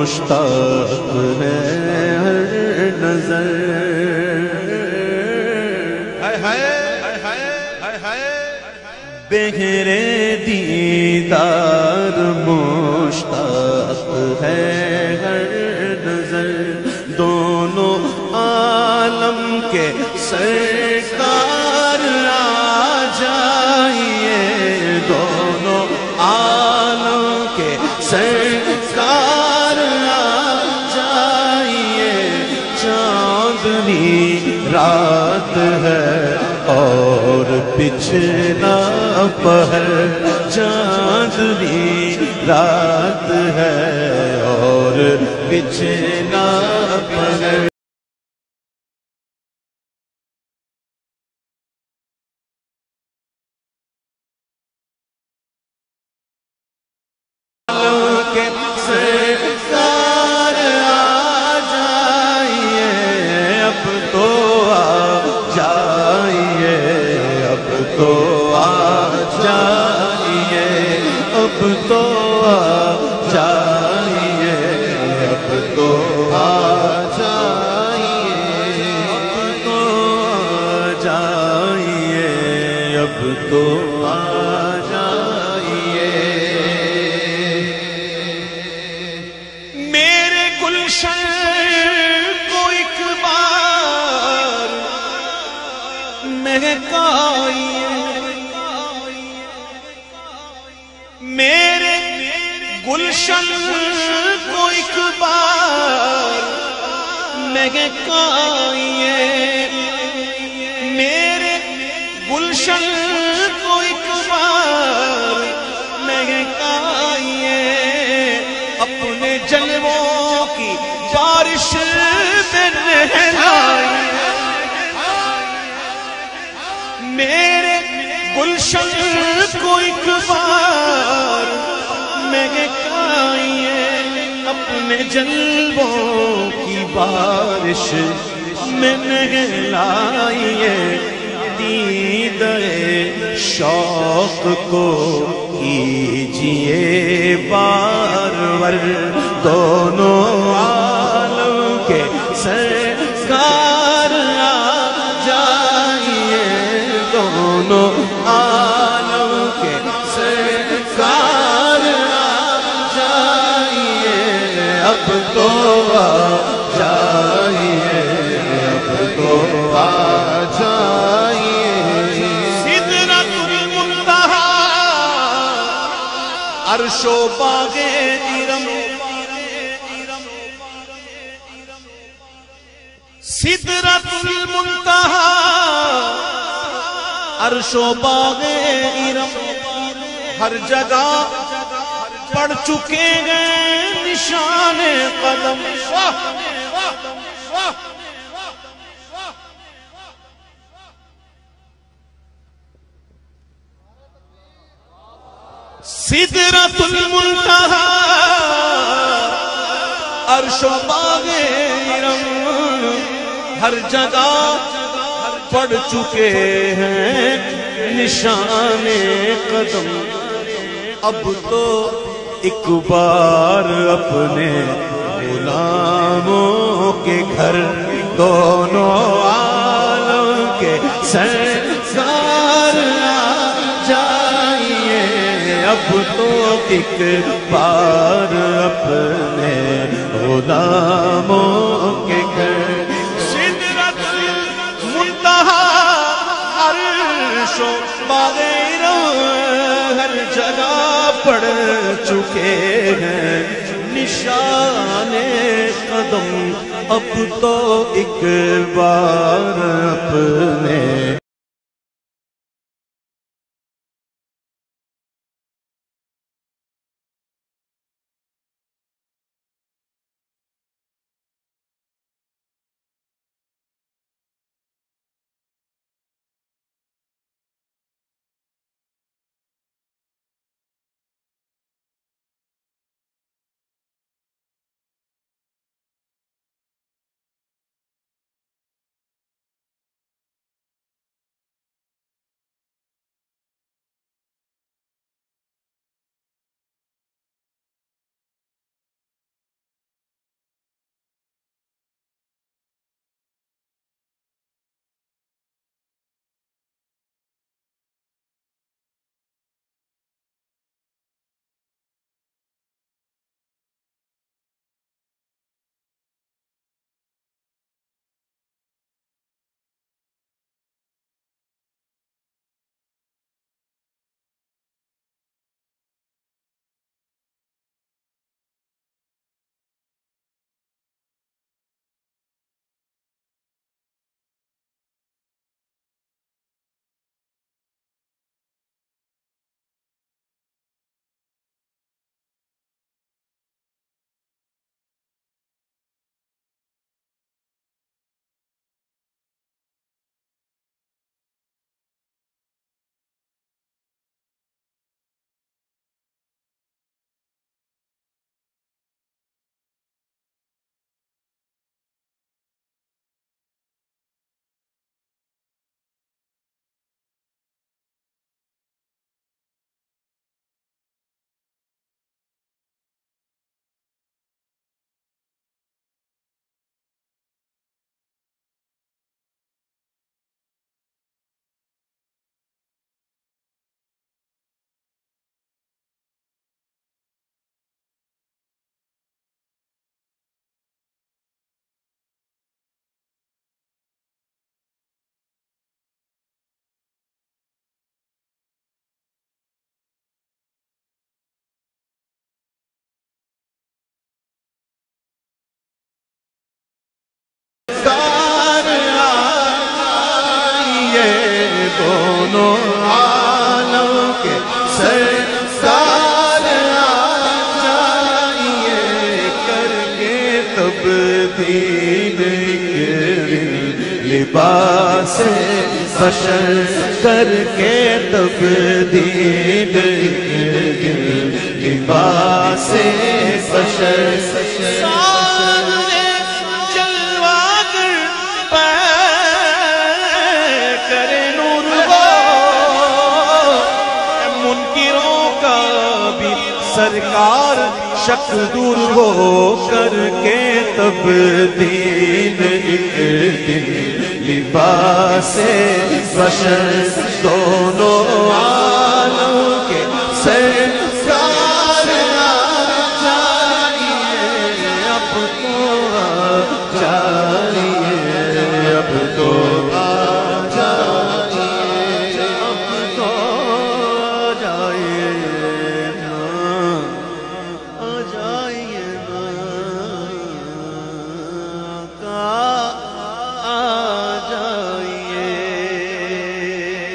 مشتاق ہے ہر نظر بہرے دیدار مشتاق ہے ہر نظر دونوں عالم کے سرکار آ جائیے دونوں عالم کے سرکار آ جائیے چاندنی رات ہے اور بچھنا پہر چاندنی رات ہے اور بچھنا پہر سرکار آ جائیے اب تو آ جائیے اب تو آ جائیے اب تو آ جائیے اب تو آ جائیے اب تو آ جائیے اب تو آ جائیے میرے گلشن کو ایک بار مہکائیے میرے گلشن کو ایک بار مہکائیے میرے گلشن کو ایک بار مہکائیے اپنے جلووں کی بارش میں نہلائیے میرے گلشن کو ایک بار مہکائیے اپنے جلووں کی بارش میں نہلائیے دیدے شوق کو کیجئے بارور دونوں عالم کے سرکار آ جائیے دونوں عالم کے سرکار آ جائیے اب تو آ جائیے اب تو آ جائیے سدرۃ المنتہا عرش و باغ ارم سدرۃ المنتہا عرش و باغ ارم ہر جگہ پڑ چکے ہیں نشان قدم سدرۃ المنتہا عرش و باغ ارم ہر جگہ پڑ چکے ہیں نشان قدم اب تو ایک بار اپنے غلاموں کے گھر دونوں عالم کے سرکار آ جائیے اب تو ایک بار اپنے غلاموں کے گھر سدرۃ المنتہا عرش و باغ ہر جگہ پڑ چکے ہیں نشان قدم اب تو ایک بار اپنے لباس بشر کر کے تبدیل لباس بشر سامنے جلوہ گر پہ کرے نور وہ منکروں کا بھی سرکار شک دور ہو کر کے تبدیل ایک دن لباس بشر دونوں